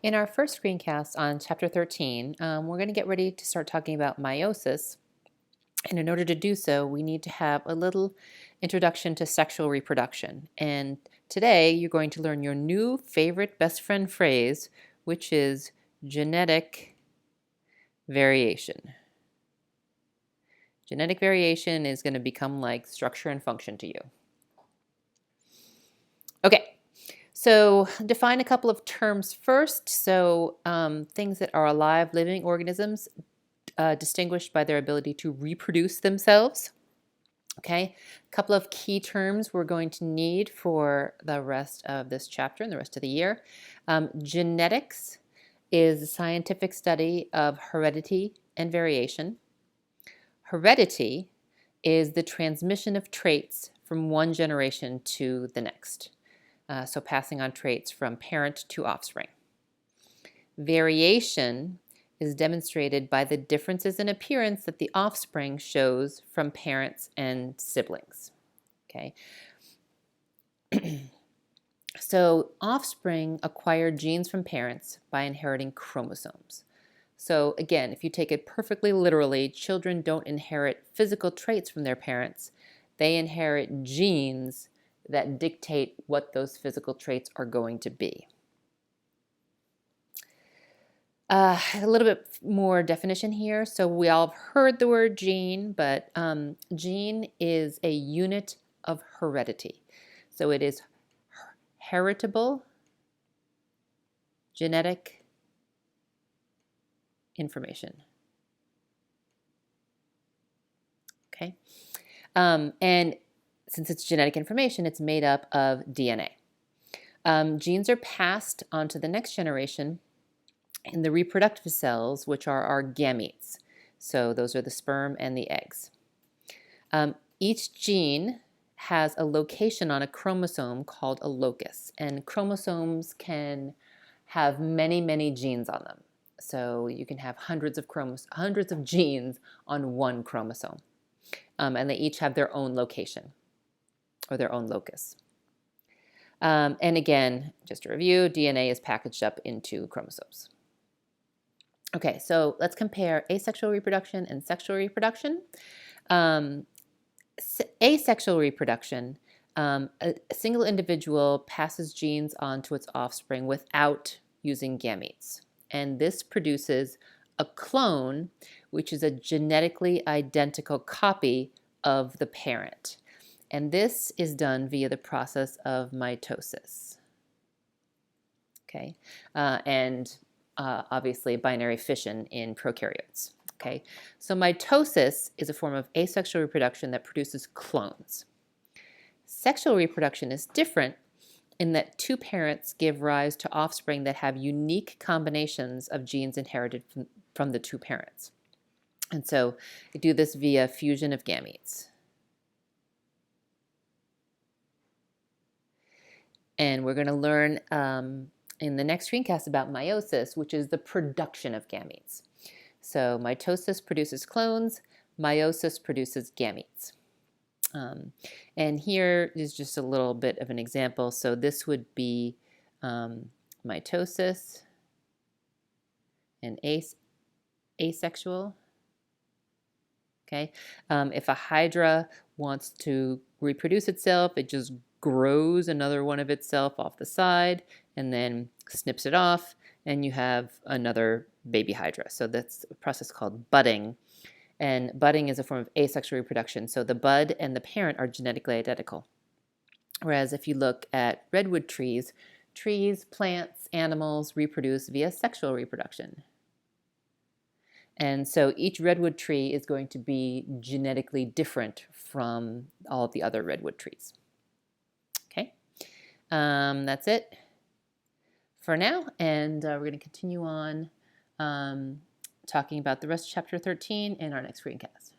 In our first screencast on chapter 13, we're going to get ready to start talking about meiosis. And in order to do so, we need to have a little introduction to sexual reproduction. And today, you're going to learn your new favorite best friend phrase, which is genetic variation. Genetic variation is going to become like structure and function to you. Okay. So define a couple of terms first. So things that are alive, living organisms, distinguished by their ability to reproduce themselves. Okay, a couple of key terms we're going to need for the rest of this chapter and the rest of the year. Genetics is a scientific study of heredity and variation. Heredity is the transmission of traits from one generation to the next. So passing on traits from parent to offspring. Variation is demonstrated by the differences in appearance that the offspring shows from parents and siblings. Okay. So offspring acquire genes from parents by inheriting chromosomes. So again, if you take it perfectly literally, children don't inherit physical traits from their parents. They inherit genes that dictate what those physical traits are going to be. A little bit more definition here. So we all have heard the word gene, but gene is a unit of heredity. So it is heritable genetic information. Okay. And since it's genetic information, it's made up of DNA. Genes are passed on to the next generation in the reproductive cells, which are our gametes. So those are the sperm and the eggs. Each gene has a location on a chromosome called a locus, and chromosomes can have many, many genes on them. So you can have hundreds of genes on one chromosome, and they each have their own location or their own locus. And again, just to review, DNA is packaged up into chromosomes. Okay, so let's compare asexual reproduction and sexual reproduction. Asexual reproduction, a single individual passes genes on to its offspring without using gametes. And this produces a clone, which is a genetically identical copy of the parent. And this is done via the process of mitosis. Okay, and obviously binary fission in prokaryotes. Okay, so mitosis is a form of asexual reproduction that produces clones. Sexual reproduction is different in that two parents give rise to offspring that have unique combinations of genes inherited from the two parents. And so you do this via fusion of gametes. And we're going to learn in the next screencast about meiosis, which is the production of gametes. So mitosis produces clones, meiosis produces gametes. And here is just a little bit of an example. So this would be mitosis and asexual. Okay, if a hydra wants to reproduce itself, it just grows another one of itself off the side and then snips it off, and you have another baby hydra. So that's a process called budding. And budding is a form of asexual reproduction. So the bud and the parent are genetically identical. Whereas if you look at redwood trees, plants, animals reproduce via sexual reproduction. And so each redwood tree is going to be genetically different from all of the other redwood trees. Okay, that's it for now, and we're going to continue on talking about the rest of chapter 13 in our next screencast.